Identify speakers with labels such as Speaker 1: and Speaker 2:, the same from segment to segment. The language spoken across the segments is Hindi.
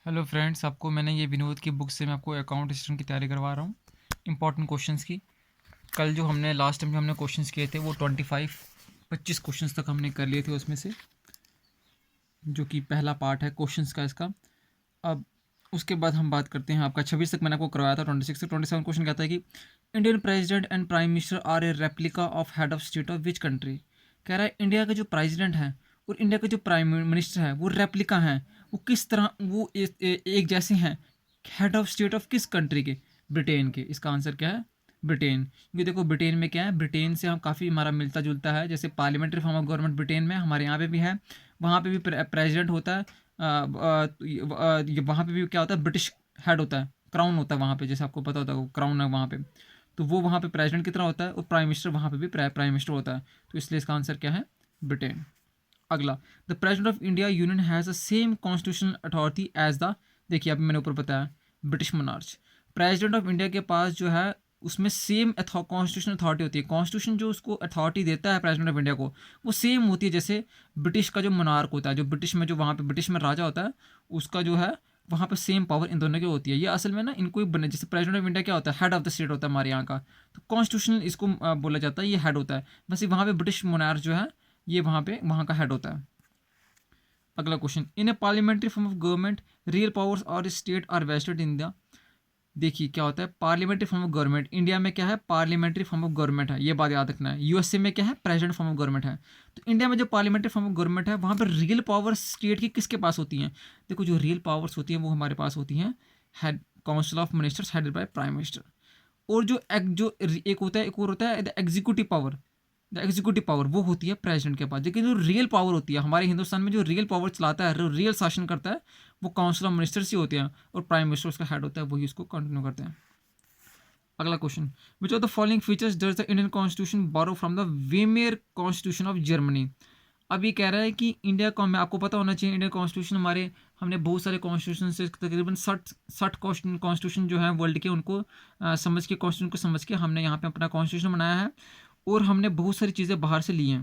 Speaker 1: हेलो फ्रेंड्स, आपको मैंने ये विनोद की बुक से मैं आपको अकाउंट असिस्टेंट की तैयारी करवा रहा हूँ इंपॉर्टेंट क्वेश्चंस की। कल जो हमने लास्ट टाइम जो हमने क्वेश्चंस किए थे वो 25 क्वेश्चंस तक हमने कर लिए थे उसमें से, जो कि पहला पार्ट है क्वेश्चंस का इसका। अब उसके बाद हम बात करते हैं आपका 26 तक मैंने आपको करवाया था। 26 से 27 क्वेश्चन कहता है कि Indian president and prime minister are a replica of head of state of which country. कह रहा है इंडिया के जो प्रेसिडेंट हैं और इंडिया के जो प्राइम मिनिस्टर है वो रेप्लिका हैं। वो किस तरह वो एक जैसे हैं हेड ऑफ स्टेट ऑफ किस कंट्री के? ब्रिटेन के। इसका आंसर क्या है? ब्रिटेन। क्योंकि देखो ब्रिटेन में क्या है, ब्रिटेन से हम काफ़ी हमारा मिलता जुलता है। जैसे parliamentary form of government Britain में हमारे यहाँ पे भी है, वहाँ पे भी प्रेसिडेंट होता है। वहाँ पे भी क्या होता है, ब्रिटिश हेड होता है, क्राउन होता है वहाँ पे, जैसे आपको पता होता है क्राउन है वहाँ पे। तो वो वहाँ पे प्रेसिडेंट की तरह होता है और प्राइम मिनिस्टर वहाँ पे भी प्राइम मिनिस्टर होता है। तो इसलिए इसका आंसर क्या है? ब्रिटेन। अगला, the president of India union has the same constitutional authority as the, देखिए अभी मैंने ऊपर बताया, British monarch. President of India के पास जो है उसमें सेम कॉन्स्टिट्यूशन अथॉरिटी होती है। कॉन्स्टिट्यूशन जो उसको अथॉरिटी देता है प्रेसिडेंट ऑफ इंडिया को, वो सेम होती है जैसे ब्रिटिश का जो मोनार्क होता है, जो ब्रिटिश में जो वहाँ पे ब्रिटिश में राजा होता है, उसका जो है वहाँ पे सेम पावर इन दोनों की होती है। ये असल में ना इनको ही बने, जैसे प्रेसिडेंट ऑफ इंडिया क्या होता है, हेड ऑफ द स्टेट होता है हमारे यहाँ का। तो कॉन्स्टिट्यूशनल इसको बोला जाता है, ये हेड होता है। बस वहाँ पे ब्रिटिश मोनार्क जो है ये वहाँ का हेड होता है। अगला question, in a parliamentary form of government real powers और state are vested in the, देखिए क्या होता है parliamentary form of government. India में क्या है, पार्लियामेंट्री फॉर्म ऑफ गवर्नमेंट है, ये बात याद रखना है। यूएसए में क्या है, प्रेसिडेंट फॉर्म ऑफ गवर्नमेंट है। तो इंडिया में जो पार्लियामेंट्री फॉर्म ऑफ गवर्नमेंट है वहाँ पर रियल पावर स्टेट की किसके पास होती हैं? देखो जो रियल पावर्स होती हैं वो हमारे पास होती हैं head council of ministers headed by prime minister. और एक होता है, एक और होता है the executive power. The executive power वो होती है प्रेसिडेंट के पास। लेकिन जो रियल पावर होती है हमारे हिंदुस्तान में, जो रियल पावर चलाता है, जो रियल शासन करता है, वो काउंसिल ऑफ मिनिस्टर्स ही होते हैं और प्राइम मिनिस्टर उसका हेड होता है, वही उसको कंटिन्यू करते हैं। अगला question, which of the following features does the Indian constitution borrow from the Weimar constitution of Germany. अब ये कह रहा है कि इंडिया को, मैं आपको पता होना चाहिए इंडियन कॉन्स्टिट्यूशन हमारे, हमने बहुत सारे कॉन्स्टिट्यूशन से तकरीबन 60 कॉन्स्टिट्यूशन जो है वर्ल्ड के, उनको समझ के, कॉन्स्टिट्यूशन को समझ के हमने यहाँ पे अपना कॉन्स्टिट्यूशन बनाया है। और हमने बहुत सारी चीज़ें बाहर से ली हैं।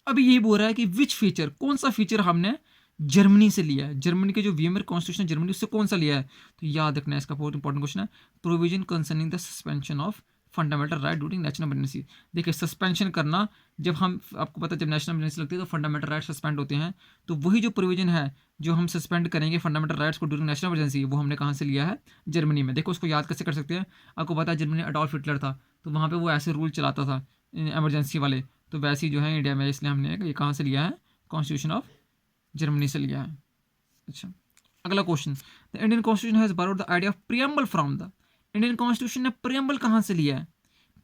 Speaker 1: अभी यही बोल रहा है कि विच फीचर, कौन सा फीचर हमने जर्मनी से लिया है, जर्मनी के जो वीमर कॉन्स्टिट्यूशन जर्मनी, उससे कौन सा लिया है? तो याद रखना है, इसका बहुत इंपॉर्टेंट क्वेश्चन है। Provision concerning the suspension of fundamental right during national emergency. देखिए सस्पेंशन करना, जब हम, आपको पता है जब नेशनल इमरजेंसी लगती है तो फंडामेंटल राइट सस्पेंड होते हैं। तो वही जो प्रोविजन है जो हम सस्पेंड करेंगे फंडामेंटल राइट्स को ड्यूरिंग नेशनल इमरजेंसी, वो हमने कहाँ से लिया है? जर्मनी में। देखो उसको याद कैसे कर सकते हैं, आपको पता है जर्मनी अडॉल्फ हिटलर था, तो वहाँ पे वो ऐसे रूल चलाता था इमरजेंसी वाले। तो वैसे ही जो है इंडिया में, इसलिए हमने ये कहाँ से लिया है, कॉन्स्टिट्यूशन ऑफ जर्मनी से लिया है। अच्छा, अगला question, the Indian constitution has borrowed the idea of preamble from the. Indian constitution ने प्रियम्बल कहाँ से लिया है?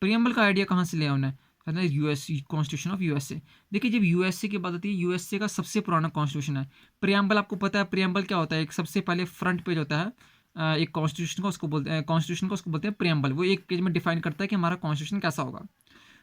Speaker 1: प्रियम्बल का आइडिया कहाँ से लिया उन्हें? कहते हैं यूएस, कॉन्स्टिट्यूशन ऑफ यूएसए। देखिए जब यूएसए की बात आती है, यूएसए का सबसे पुराना कॉन्स्टिट्यूशन है। प्रियम्बल आपको पता है प्रियम्बल क्या होता है? एक सबसे पहले फ्रंट पेज होता है एक कॉन्स्टिट्यूशन का, उसको बोलते हैं कॉन्स्टिट्यूशन का, उसको बोलते हैं प्रियम्बल। वो एक पेज में डिफाइन करता है कि हमारा कॉन्स्टिट्यूशन कैसा होगा।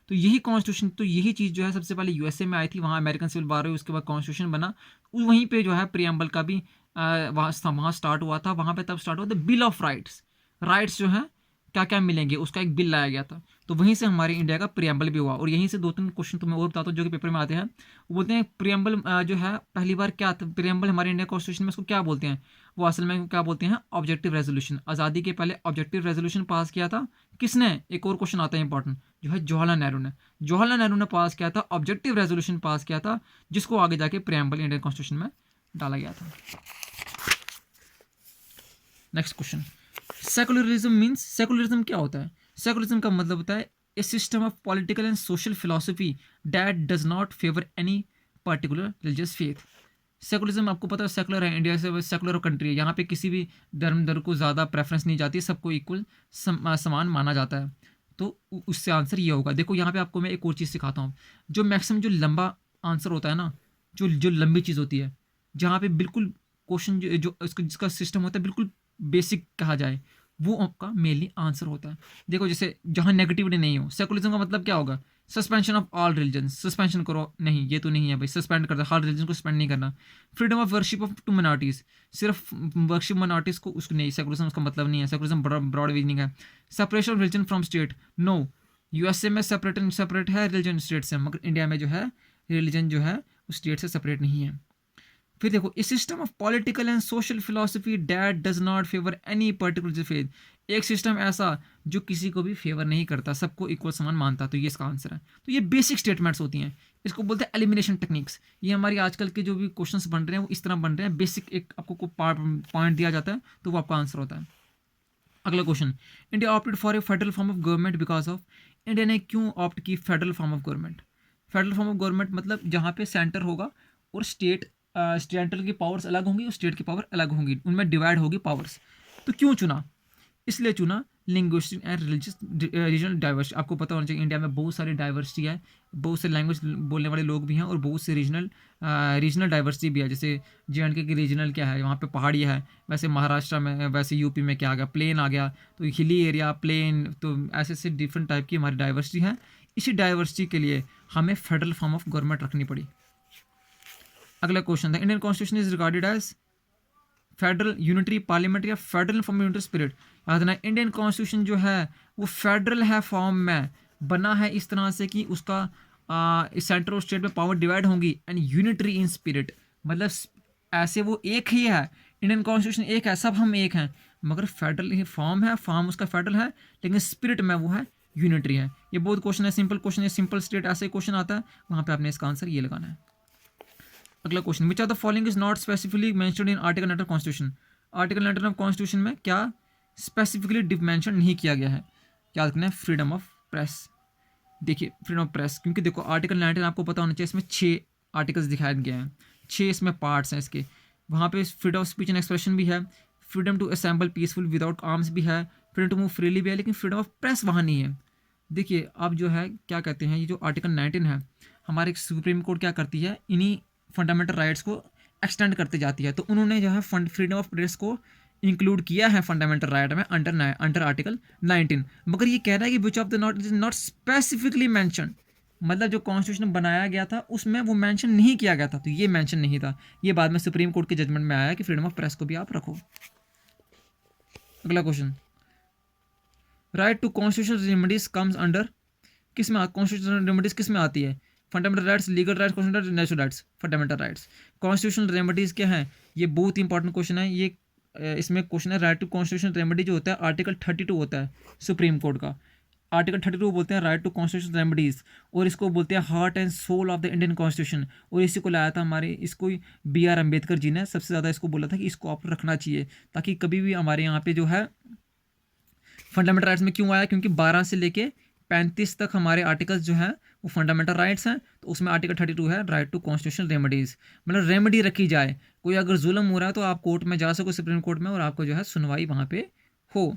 Speaker 1: तो यही कॉन्स्टिट्यूशन, तो यही चीज़ जो है सबसे पहले यूएसए में आई थी, वहाँ अमेरिकन सिविल वार हुई, उसके बाद कॉन्स्टिट्यूशन बना। वहीं पे जो है प्रियम्बल का भी वहाँ स्टार्ट हुआ था। वहाँ पे तब स्टार्ट हुआ था बिल ऑफ राइट्स। राइट्स जो है क्या क्या मिलेंगे उसका एक बिल लाया गया था। तो वहीं से हमारे इंडिया का प्रियम्बल भी हुआ। और यहीं से दो तीन क्वेश्चन तुम्हें और बताता हूँ जो कि पेपर में आते हैं। वो बोलते हैं प्रियम्बल जो है पहली बार क्या था, प्रियम्बल हमारे इंडिया कॉन्स्टिट्यूशन में उसको क्या बोलते हैं? वो असल में क्या बोलते हैं? Objective resolution. आज़ादी के पहले ऑब्जेक्टिव रेजोल्यूशन पास किया था किसने? एक और क्वेश्चन आता है इंपॉर्टेंट, जो है जवाहरलाल नेहरू ने। जवाहरलाल नेहरू ने पास किया था, ऑब्जेक्टिव रेजोल्यूशन पास किया था, जिसको आगे जाके प्रियम्बल इंडियन कॉन्स्टिट्यूशन में डाला गया था। Next question, secularism means, secularism क्या होता है? सेकुलरिज्म का मतलब होता है a system of political and social philosophy that does not favour any particular religious faith. Secularism आपको पता है सेकुलर है, इंडिया से सेकुलर कंट्री है, यहाँ पे किसी भी धर्म को ज़्यादा प्रेफरेंस नहीं जाती, सबको इक्वल समान माना जाता है। तो उससे आंसर ये होगा। देखो यहाँ पे आपको मैं एक और चीज़ सिखाता हूँ। जो मैक्सिमम जो लंबा आंसर होता है ना, जो जो लंबी चीज़ होती है, जहाँ पे बिल्कुल क्वेश्चन जो इसका जिसका सिस्टम होता है बिल्कुल बेसिक कहा जाए, वो आपका मेनली आंसर होता है। देखो जैसे जहाँ नेगेटिविटी नहीं हो, सेकुलरिज्म का मतलब क्या होगा? Suspension of all religion, suspension करो, नहीं ये तो नहीं है भाई, सस्पेंड कर दो, हर रिलीजन को सस्पेंड नहीं करना। Freedom of worship of to minorities, सिर्फ वर्शिप मिनॉरिटीज को उसको नहीं, सेकुलरिज्म उसका मतलब नहीं है। सेकुलरिज्म ब्रॉड मीनिंग है। Separation of religion from state, no. USA में सेपरेट है रिलीजन स्टेट से, मगर इंडिया में जो है रिलीजन जो है स्टेट से सेपरेट नहीं है। फिर देखो, a system of political and social philosophy that does not favour any particular faith. एक सिस्टम ऐसा जो किसी को भी फेवर नहीं करता, सबको इक्वल समान मानता, तो ये इसका आंसर है। तो ये बेसिक स्टेटमेंट्स होती हैं, इसको बोलते हैं एलिमिनेशन टेक्निक्स। ये हमारी आजकल के जो भी क्वेश्चंस बन रहे हैं वो इस तरह बन रहे हैं, बेसिक एक आपको पॉइंट दिया जाता है तो वो आपका आंसर होता है। अगला question, India opted for a federal form of government because of. India ने क्यों ऑप्ट की federal form of government? Federal form of government मतलब जहाँ पे सेंटर होगा और सेंट्रल की पावर्स अलग होंगी और स्टेट की पावर अलग होंगी, उनमें डिवाइड होगी पावर्स। तो क्यों चुना? इसलिए चुना linguistic and religious regional diversity. आपको पता होना चाहिए इंडिया में बहुत सारी डाइवर्सिटी है, बहुत से लैंग्वेज बोलने वाले लोग भी हैं और बहुत से रीजनल डाइवर्सिटी भी है। जैसे जे.एंड.के की रीजनल क्या है, वहाँ पे पहाड़ी है, वैसे महाराष्ट्र में, वैसे यूपी में क्या आ गया, प्लेन आ गया, तो हिली एरिया, प्लेन, तो ऐसे ऐसे डिफरेंट टाइप की हमारी डाइवर्सिटी है। इसी डाइवर्सिटी के लिए हमें फेडरल फॉर्म ऑफ गवर्नमेंट रखनी पड़ी। अगला क्वेश्चन था, Indian constitution is regarded as federal unitary parliament या फेडरल फॉर्म यूनिटरी स्पिरिट। याद रखना, इंडियन कॉन्स्टिट्यूशन जो है वो फेडरल है फॉर्म में, बना है इस तरह से कि उसका सेंटर और स्टेट में पावर डिवाइड होंगी, एंड यूनिटरी इन स्पिरिट मतलब ऐसे वो एक ही है। इंडियन कॉन्स्टिट्यूशन एक है, सब हम एक हैं, मगर फेडरल ही फॉर्म है, फॉर्म उसका फेडरल है, लेकिन स्पिरिट में वो है यूनिटरी है। ये बहुत क्वेश्चन है, सिंपल क्वेश्चन है, सिंपल स्टेट ऐसे क्वेश्चन आता है, वहाँ पे आपने इसका आंसर ये लगाना है। अगला question, which of the following is not specifically mentioned in article 9 of constitution. Article 9 of constitution में क्या स्पेसिफिकली मेंशन नहीं किया गया है? क्या रखना है? Freedom of press. देखिए फ्रीडम ऑफ प्रेस, क्योंकि देखो आर्टिकल 19 आपको पता होना चाहिए, इसमें 6 आर्टिकल्स दिखाए गए हैं, 6 इसमें पार्ट्स हैं इसके। वहाँ पे freedom of speech and expression भी है, freedom to assemble peaceful without arms भी है, फ्रीडम टू मूव फ्रीली भी है, लेकिन फ्रीडम ऑफ प्रेस वहाँ नहीं है। देखिए अब जो है क्या कहते हैं, ये जो आर्टिकल 19 है, हमारे सुप्रीम कोर्ट क्या करती है, इन्हीं फंडामेंटल राइट्स को एक्सटेंड करते जाती है। तो उन्होंने जो है फ्रीडम ऑफ प्रेस को इंक्लूड किया है फंडामेंटल राइट में अंडर आर्टिकल 19, मगर ये कह रहा है कि विच of the not is not specifically mention, मतलब जो कॉन्स्टिट्यूशन बनाया गया था उसमें वो मेंशन नहीं किया गया था, तो ये मेंशन नहीं था। ये बाद में सुप्रीम कोर्ट के जजमेंट में आया कि फ्रीडम ऑफ प्रेस को भी आप रखो। अगला question, right to constitutional remedies comes under, किस में कॉन्स्टिट्यूशनल रेमेडीज किस में आती है? Fundamental rights, legal rights, constitutional natural rights, fundamental rights. Constitutional remedies क्या है? ये बहुत ही इंपॉर्टेंट क्वेश्चन है। ये इसमें क्वेश्चन है, राइट टू कॉन्स्टिट्यूशनल रेमेडी जो होता है आर्टिकल 32 होता है सुप्रीम कोर्ट का। आर्टिकल 32 बोलते हैं राइट टू कॉन्स्टिट्यूशनल रेमेडीज, और इसको बोलते हैं heart and soul of the Indian constitution. और इसी को लाया था हमारे, इसको B.R. अम्बेडकर जी ने सबसे ज़्यादा इसको बोला था कि इसको आप रखना चाहिए, ताकि कभी भी हमारे यहाँ पे जो है फंडामेंटल राइट्स में क्यों आया, क्योंकि 12 से लेके 35 तक हमारे आर्टिकल्स जो हैं वो फंडामेंटल राइट्स हैं, तो उसमें आर्टिकल 32 है राइट टू कॉन्स्टिट्यूशनल रेमेडीज, मतलब रेमेडी रखी जाए, कोई अगर जुल्म हो रहा है तो आप कोर्ट में जा सको, सुप्रीम कोर्ट में, और आपको जो है सुनवाई वहाँ पे हो।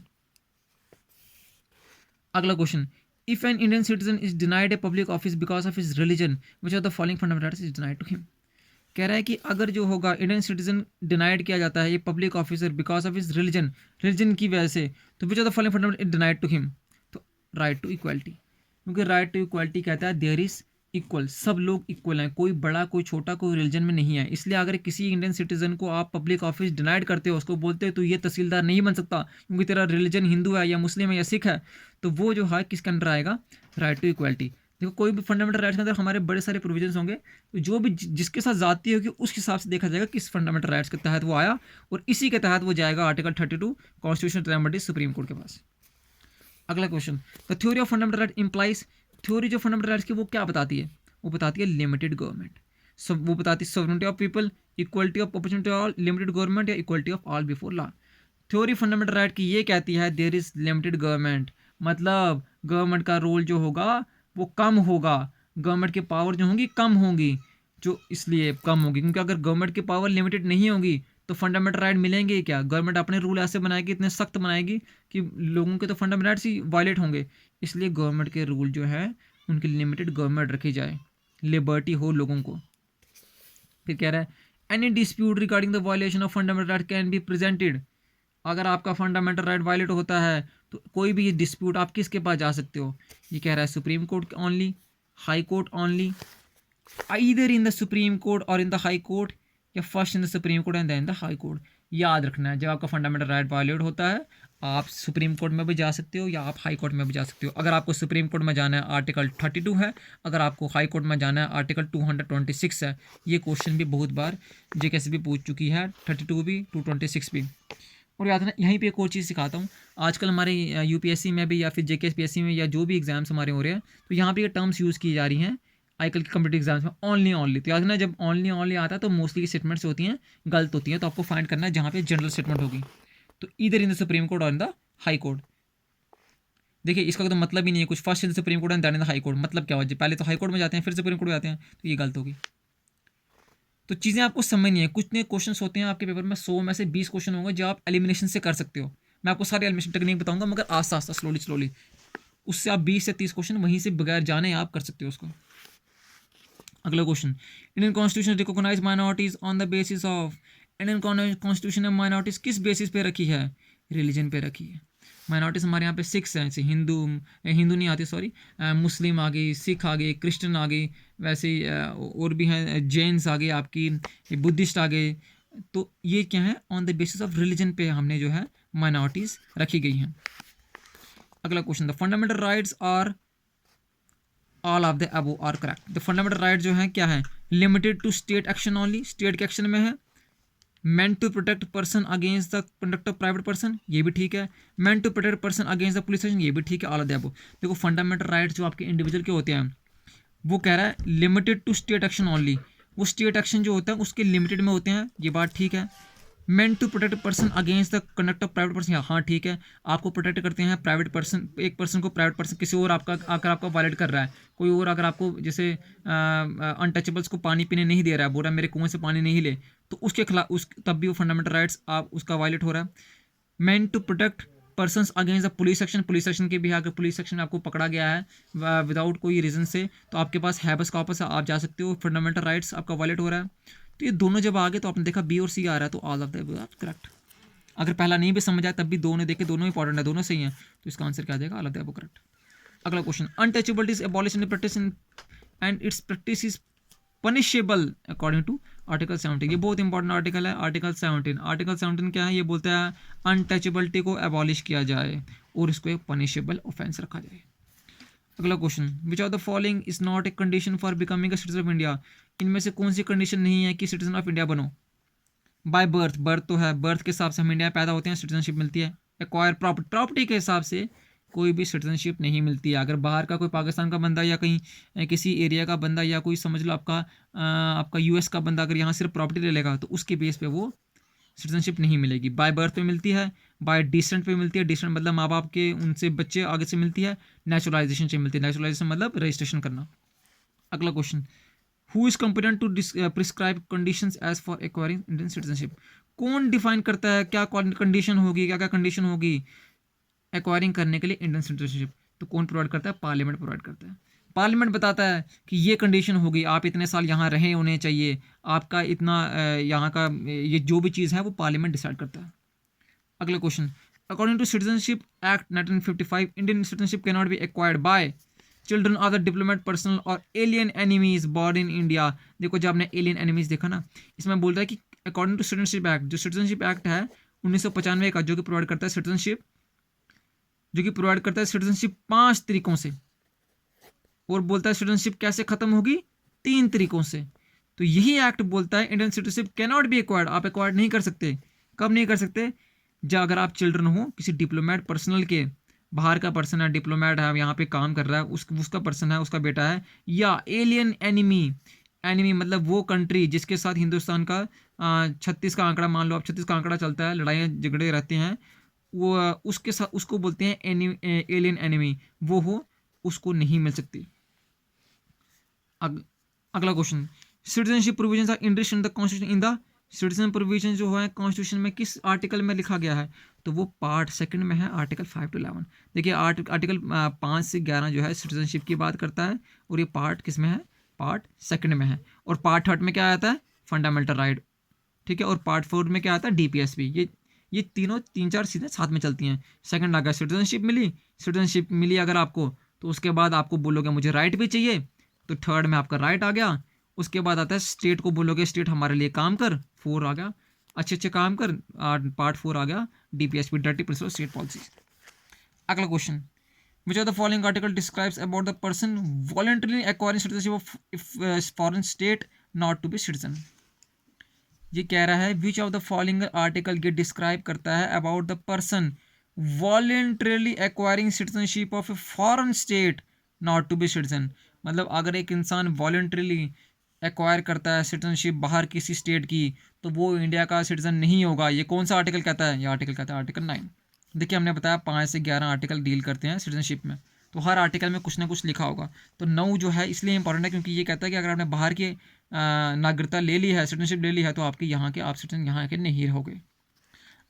Speaker 1: अगला question, if an Indian citizen is denied a public office because of his religion which are the following fundamental rights is denied to him. कह रहा है कि अगर जो होगा इंडियन सिटीजन डिनाइड किया जाता है ये public officer because of his religion की वजह से, तो which are the following fundamental is denied to him? तो राइट टू इक्वालिटी, क्योंकि राइट टू इक्वालिटी कहता है देयर इज इक्वल, सब लोग इक्वल हैं, कोई बड़ा कोई छोटा कोई रिलीजन में नहीं है। इसलिए अगर किसी इंडियन सिटीजन को आप पब्लिक ऑफिस डिनाइड करते हो, उसको बोलते हो तो ये तहसीलदार नहीं बन सकता क्योंकि तेरा रिलीजन हिंदू है या मुस्लिम है या सिख है, तो वो जो है किसके अंडर आएगा? Right to equality. देखो कोई भी फंडामेंटल राइट्स के अंदर हमारे बड़े सारे प्रोविजंस होंगे, तो जो भी जिसके साथ जाती होगी उस हिसाब से देखा जाएगा किस फंडामेंटल राइट्स के तहत वो आया, और इसी के तहत वो जाएगा article 32 constitutional remedies supreme court के पास। अगला question, the theory of fundamental right implies, theory जो फंडामेंटल राइट्स की वो क्या बताती है? वो बताती है लिमिटेड गवर्नमेंट, सब वो बताती है sovereignty of people, equality of opportunity all, limited government या equality of all before law. Theory fundamental right की ये कहती है देयर इज लिमिटेड गवर्नमेंट, मतलब गवर्नमेंट का रोल जो होगा वो कम होगा, गवर्नमेंट की पावर जो होंगी कम होंगी, जो इसलिए कम होगी क्योंकि अगर गवर्नमेंट की पावर लिमिटेड नहीं होगी तो फंडामेंटल राइट मिलेंगे क्या? गवर्नमेंट अपने रूल ऐसे बनाएगी, इतने सख्त बनाएगी कि लोगों के तो फंडामेंटल राइट्स ही वायलेट होंगे। इसलिए गवर्नमेंट के रूल जो है उनकी लिमिटेड गवर्नमेंट रखी जाए, लिबर्टी हो लोगों को। फिर कह रहा है any dispute regarding the violation of fundamental right can be presented, अगर आपका फंडामेंटल राइट वायलेट होता है तो कोई भी डिस्प्यूट आप किसके पास जा सकते हो? ये कह रहा है supreme court only, high court only, either in the supreme court और इन द हाई कोर्ट, या first in the supreme court and then the high court. याद रखना है, जब आपका फंडामेंटल राइट वायलेट होता है आप सुप्रीम कोर्ट में भी जा सकते हो या आप हाई कोर्ट में भी जा सकते हो। अगर आपको सुप्रीम कोर्ट में जाना है आर्टिकल 32 है, अगर आपको हाई कोर्ट में जाना है आर्टिकल 226 है। ये क्वेश्चन भी बहुत बार जेकेएसएस भी पूछ चुकी है, 32 भी 226 भी। और याद रखना, यहीं पे एक और चीज़ सिखाता हूँ, आजकल हमारे यूपीएससी में भी या फिर जेकेएसपीएससी में या जो भी एग्जाम्स हमारे हो रहे हैं, तो यहाँ पे ये टर्म्स यूज़ की जा रही हैं आजकल के कम्पिटिटिव एग्जाम्स में, ओनली। तो याद रखना, जब ओनली आता है तो मोस्टली की स्टेटमेंट्स होती हैं गलत होती हैं, तो आपको फाइंड करना है जहाँ पे जनरल स्टेटमेंट होगी, तो इधर इन द सुप्रीम कोर्ट और इन द हाई कोर्ट। देखिए इसका तो मतलब ही नहीं है कुछ, first in the supreme court and then in the high court, मतलब क्या हो जाए, पहले तो हाई कोर्ट में जाते हैं फिर सुप्रीम कोर्ट में जाते हैं, तो ये गलत होगी। तो चीज़ें आपको समझ नहीं है, कुछ नए क्वेश्चन होते हैं आपके पेपर में, 100 में से 20 क्वेश्चन होंगे जो आप एलिमिनेशन से कर सकते हो। मैं आपको सारी एलिमिनेशन टेक्निक बताऊंगा, मगर आस्ता आस्ता स्लोली, उससे आप 20 से 30 क्वेश्चन वहीं से बगैर जाने आप कर सकते हो उसको। अगला question, Indian constitution recognise minorities on the basis of, Indian constitution ने माइनॉरिटीज किस बेसिस पे रखी है, रिलीजन पे रखी है। माइनॉरिटीज हमारे यहाँ पे 6 हैं, जैसे हिंदू नहीं आती सॉरी, मुस्लिम आ गई, सिख आ गई, क्रिश्चियन आ गई, वैसे ही और भी हैं, जैन्स आ गए, आपकी बुद्धिस्ट आ गए। तो ये क्या है, on the basis of religion पे हमने जो है माइनॉरिटीज रखी गई हैं। अगला question, the fundamental rights are all of the above are correct. The fundamental right जो है क्या है, limited to state action only, state के एक्शन में है। Meant to protect person against the conduct of private person, ये भी ठीक है। Meant to protect person against the police action, ये भी ठीक है, ऑल ऑफ द अबव। देखो फंडामेंटल राइट्स जो आपके इंडिविजुअल के होते हैं, वो कह रहा है limited to state action only, वो स्टेट एक्शन जो होता है उसके लिमिटेड में होते हैं, ये बात ठीक है। Meant to protect person against the conduct of private person, हाँ ठीक है, आपको प्रोटेक्ट करते हैं प्राइवेट पर्सन, एक पर्सन को प्राइवेट पर्सन किसी और आपका आकर आपका वायलेट कर रहा है, कोई और अगर आपको जैसे अनटचेबल्स को पानी पीने नहीं दे रहा है, बोल रहा है मेरे कुएं से पानी नहीं ले, तो उसके खिलाफ उस तब भी वो फंडामेंटल राइट्स आप उसका वायलेट हो रहा है। Meant to protect persons against the police action, police action के भी अगर पुलिस एक्शन आपको पकड़ा गया है विदाउट कोई रीज़न से, तो आपके पास हैबस कॉर्पस है, आप जा सकते हो, फंडामेंटल राइट्स आपका वायलेट हो रहा है। तो ये दोनों जब आ गए तो आपने देखा बी और सी आ रहा है, तो ऑल ऑफ द करेक्ट। अगर पहला नहीं भी समझ आया तब भी दोनों देखे, दोनों इंपॉर्टेंट है, दोनों सही हैं, तो इसका आंसर क्या आ जाएगा, all of the above correct. अगला question, untouchability is abolish in practice and its practice is punishable according to article 17। ये बहुत इंपॉर्टेंट आर्टिकल है, आर्टिकल 17। आर्टिकल 17 क्या है, ये बोलता है अनटचेबिलिटी को अबॉलिश किया जाए और इसको एक पनिशेबल ऑफेंस रखा जाए। अगला question, which of the following is not a condition for becoming a citizen of India. इनमें से कौन सी कंडीशन नहीं है कि सिटीजन ऑफ इंडिया बनो। बाय बर्थ, बर्थ तो है, बर्थ के हिसाब से हम इंडिया में पैदा होते हैं, सिटीजनशिप मिलती है। एक्वायर प्रॉपर्टी, प्रॉपर्टी के हिसाब से कोई भी सिटीजनशिप नहीं मिलती है। अगर बाहर का कोई पाकिस्तान का बंदा या कहीं किसी एरिया का बंदा या कोई समझ लो आपका यूएस का बंदा अगर यहाँ सिर्फ प्रॉपर्टी ले लेगा तो उसके बेस पे वो सिटीजनशिप नहीं मिलेगी। बाय बर्थ पे मिलती है, बाय डिसेंट पे मिलती है, डिसेंट मतलब माँ बाप के उनसे बच्चे आगे से मिलती है, नेचुरलाइजेशन से मिलती है, नेचुरलाइजेशन मतलब रजिस्ट्रेशन करना। अगला question, who is competent to prescribe conditions as for acquiring Indian citizenship. कौन डिफाइन करता है क्या कंडीशन होगी, क्या क्या कंडीशन होगी एक्वायरिंग करने के लिए इंडियन सिटीजनशिप। तो कौन प्रोवाइड करता है, पार्लियामेंट प्रोवाइड करता है। पार्लियामेंट बताता है कि ये कंडीशन होगी, आप इतने साल यहाँ रहे होने चाहिए, आपका इतना यहाँ का ये जो भी चीज़ है वो पार्लियामेंट डिसाइड करता है। अगला question, according to citizenship act 1955 Indian citizenship can not be acquired by children of the diplomat personal और alien enemies born in India. देखो जब आपने एलियन एनिमीज देखा ना, इसमें बोल रहा है कि अकॉर्डिंग टू सिटीजनशिप एक्ट, जो सिटीजनशिप एक्ट है 1995 का, जो कि प्रोवाइड करता है सिटीजनशिप, जो कि प्रोवाइड करता है सिटीजनशिप 5 तरीकों से, और बोलता है सिटीजनशिप कैसे खत्म होगी, 3 तरीकों से। तो यही एक्ट बोलता है Indian citizenship can not be acquired, आप एक्वायर्ड नहीं कर सकते। कब नहीं कर सकते, जब अगर आप चिल्ड्रन हो किसी डिप्लोमेट पर्सनल के, बाहर का पर्सन है, डिप्लोमेट है, यहाँ पे काम कर रहा है, उसका पर्सन है, उसका बेटा है, या एलियन एनिमी, एनिमी मतलब वो कंट्री जिसके साथ हिंदुस्तान का 36 का आंकड़ा, मान लो आप 36 का आंकड़ा चलता है, लड़ाइयाँ झगड़े रहते हैं, वो उसके साथ उसको बोलते हैं एलियन एनिमी, वो हो उसको नहीं मिल सकती। अगला question, citizenship provisions our industry in the constitution in the, citizen provision जो है कॉन्स्टिट्यूशन में किस आर्टिकल में लिखा गया है, तो वो पार्ट 2 में है, आर्टिकल 5 to 11। देखिए आर्टिकल 5 से 11 जो है सिटीजनशिप की बात करता है, और ये पार्ट किस में है, पार्ट 2 में है। और पार्ट 3 में क्या आता है, फंडामेंटल राइट, ठीक है। और पार्ट 4 में क्या आता है, डीपीएसपी। ये तीनों 3-4 चीज़ें साथ में चलती हैं। सेकंड आ गया सिटीजनशिप मिली, सिटीजनशिप मिली अगर आपको, तो उसके बाद आपको बोलोगे मुझे राइट भी चाहिए, तो 3rd में आपका राइट आ गया। उसके बाद आता है स्टेट को बोलोगे स्टेट हमारे लिए काम कर, 4 आ गया अच्छे अच्छे काम कर। पार्ट 4 आ गया DPSP, directive principle state policy. अगला question, which of the following article describes about the person voluntarily acquiring citizenship of foreign state not to be citizen. ये कह रहा है which of the following article ये डिस्क्राइब करता है about the person voluntarily acquiring citizenship of a foreign state not to be citizen. मतलब अगर एक इंसान वॉलंटरली एक्वायर करता है सिटीजनशिप बाहर किसी स्टेट की, तो वो इंडिया का सिटीजन नहीं होगा। ये कौन सा आर्टिकल कहता है? ये आर्टिकल कहता है आर्टिकल 9। देखिए हमने बताया 5 से 11 आर्टिकल डील करते हैं सिटीजनशिप में, तो हर आर्टिकल में कुछ ना कुछ लिखा होगा। तो 9 जो है इसलिए इंपॉर्टेंट है क्योंकि ये कहता है कि अगर आपने बाहर की नागरिकता ले ली है, सिटीजनशिप ले ली है, तो आपके यहाँ के आप सिटीजन यहाँ के नहीं रहोगे।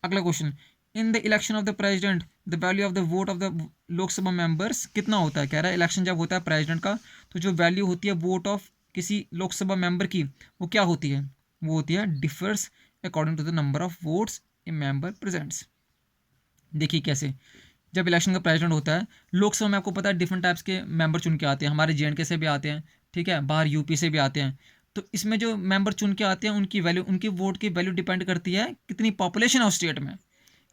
Speaker 1: अगला question, in the election of the president the value of the vote of the Lok Sabha members कितना होता है? कह रहा है इलेक्शन जब होता है प्रेसिडेंट का, तो जो वैल्यू होती है वोट ऑफ किसी लोकसभा मेंबर की, वो क्या होती है? वो होती है differs according to the number of votes a member presents. देखिए कैसे, जब इलेक्शन का प्रेसिडेंट होता है, लोकसभा में आपको पता है डिफरेंट टाइप्स के मेंबर चुन के आते हैं, हमारे JNK से भी आते हैं, ठीक है, बाहर UP से भी आते हैं। तो इसमें जो मेंबर चुन के आते हैं उनकी वैल्यू, उनकी वोट की वैल्यू डिपेंड करती है कितनी पॉपुलेशन है उस स्टेट में।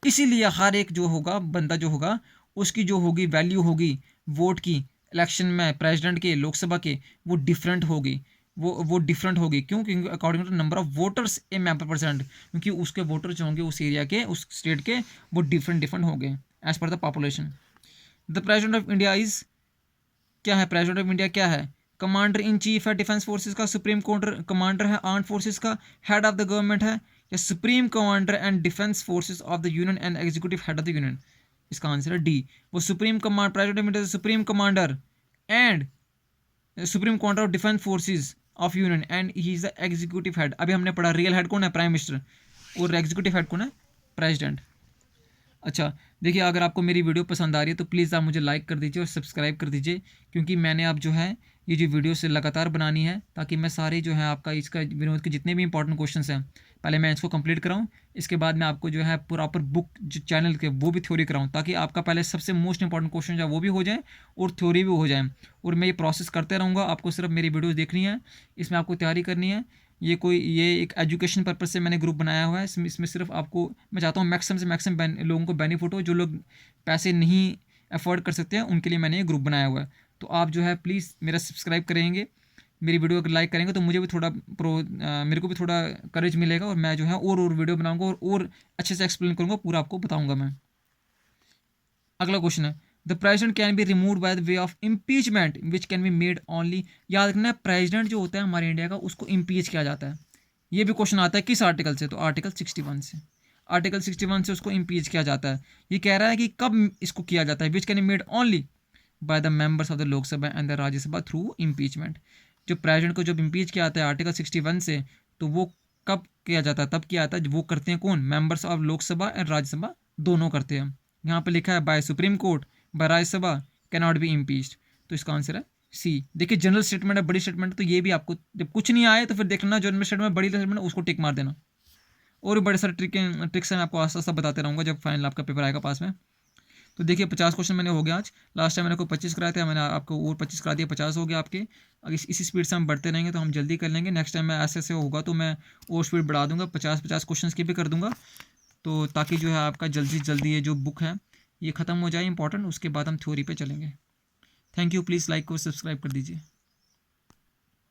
Speaker 1: इसीलिए हर एक जो होगा बंदा जो होगा उसकी जो होगी वैल्यू होगी वोट की इलेक्शन में प्रेसिडेंट के, लोकसभा के, वो डिफरेंट होगी। वो डिफरेंट होगी क्यों? क्योंकि according to number of voters a member president, क्योंकि उसके वोटर जो होंगे उस एरिया के, उस स्टेट के, वो डिफरेंट होंगे as per the population. The president of India is, क्या है प्रेसिडेंट ऑफ इंडिया? क्या है? कमांडर इन चीफ है डिफेंस फोर्सेस का, सुप्रीम कमांडर है आर्म फोर्सेस का, हेड ऑफ द गवर्नमेंट है, या supreme commander and defence forces of the union and executive head of the union. इसका आंसर है डी, वो supreme command, president of India supreme commander and supreme commander of defence forces of union and he is the executive head. अभी हमने पढ़ा रियल हेड कौन है? प्राइम मिनिस्टर, और एग्जीक्यूटिव हेड कौन है? प्रेसिडेंट। अच्छा देखिए, अगर आपको मेरी वीडियो पसंद आ रही है तो प्लीज़ आप मुझे लाइक कर दीजिए और सब्सक्राइब कर दीजिए, क्योंकि मैंने अब जो है ये जो वीडियो से लगातार बनानी है, ताकि मैं सारे जो है आपका इसका विनोद के जितने भी इंपॉर्टेंट क्वेश्चंस हैं पहले मैं इसको कंप्लीट कराऊं, इसके बाद मैं आपको जो है प्रॉपर बुक जो चैनल के वो भी थ्योरी कराऊं, ताकि आपका पहले सबसे मोस्ट इंपॉर्टेंट क्वेश्चन जो है वो भी हो जाए और थ्योरी भी हो जाए। और मैं ये प्रोसेस करते रहूँगा, आपको सिर्फ मेरी वीडियोज़ देखनी है, इसमें आपको तैयारी करनी है। ये एक एजुकेशन पर्पज़ से मैंने ग्रुप बनाया हुआ है। इसमें सिर्फ आपको मैं चाहता हूँ मैक्सिमम से मैक्सिमम लोगों को बेनिफिट हो। जो लोग पैसे नहीं अफोर्ड कर सकते हैं उनके लिए मैंने ये ग्रुप बनाया हुआ है। तो आप जो है प्लीज़ मेरा सब्सक्राइब करेंगे, मेरी वीडियो अगर लाइक करेंगे तो मुझे भी थोड़ा मेरे को भी थोड़ा करेज मिलेगा, और मैं जो है और वीडियो बनाऊँगा और अच्छे से एक्सप्लेन करूँगा, पूरा आपको बताऊँगा मैं। अगला क्वेश्चन है, the president can be removed by the way of impeachment which can be made only. याद रखना, प्रेसिडेंट जो होता है हमारे इंडिया का, उसको इम्पीच किया जाता है। ये भी क्वेश्चन आता है किस आर्टिकल से? तो आर्टिकल 61 से। आर्टिकल 61 से उसको इम्पीच किया जाता है। ये कह रहा है कि कब इसको किया जाता है? Which can be made only by the members of the Lok Sabha and the Rajya Sabha through impeachment. जो प्रेसिडेंट को जब इम्पीच किया जाता है आर्टिकल 61 से, तो वो कब किया जाता है? तब किया जाता है वो करते हैं कौन? Members of Lok Sabha and Rajya Sabha दोनों करते हैं। यहाँ पे लिखा है by supreme court, by Rajya Sabha can not be impeached, तो इसका आंसर है सी। देखिए जनरल स्टेटमेंट है, बड़ी स्टेटमेंट, तो ये भी आपको जब कुछ नहीं आए तो फिर देखना जनरल स्टेटमेंट बड़ी स्टेटमेंट उसको टिक मार देना। और भी बड़े सारे ट्रिक्स मैं आपको आस्ता आस्ता बताते रहूँगा जब फाइनल आपका पेपर आएगा पास में। तो देखिए 50 क्वेश्चन मैंने हो गया आज। लास्ट टाइम मैंने को 25 कराए थे, मैंने आपको और 25 करा दिया, 50 हो गया आपके। अगर इसी स्पीड से हम बढ़ते रहेंगे तो हम जल्दी कर लेंगे। नेक्स्ट टाइम मैं ऐसे होगा तो मैं और स्पीड बढ़ा दूंगा, 50 क्वेश्चन की भी कर दूंगा, तो ताकि जो है आपका जल्दी से जल्दी ये जो बुक है ये ख़त्म हो जाए इंपॉर्टेंट, उसके बाद हम थ्योरी पे चलेंगे। थैंक यू, प्लीज़ लाइक और सब्सक्राइब कर दीजिए।